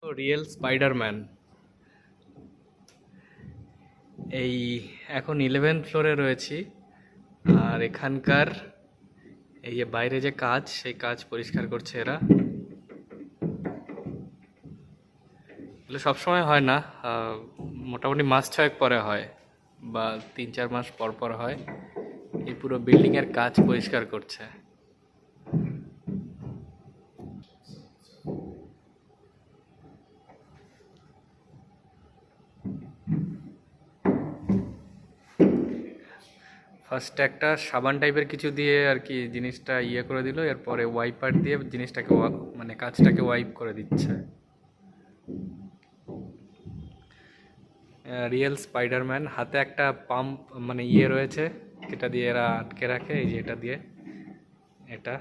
Real Spiderman. এই এখন 11th ফ্লোরে রয়েছি। আর এখানকার এই যে বাইরে যে কাজ, সেই কাজ পরিষ্কার করছে এরা। এগুলো সবসময় হয় না, মোটামুটি মাস ছয়েক পরে হয়, বা 3-4 মাস পর পর হয়। এই পুরো বিল্ডিংয়ের কাজ পরিষ্কার করছে। ফার্স্টে একটা সাবান টাইপের কিছু দিয়ে আর কি জিনিসটা করে দিল, এরপরে ওয়াইপার দিয়ে জিনিসটাকে মানে কাজটাকে ওয়াইপ করে দিচ্ছে। রিয়েল স্পাইডারম্যান হাতে একটা পাম্প মানে রয়েছে, যেটা দিয়ে এরা আটকে রাখে, এই যে এটা দিয়ে। এটা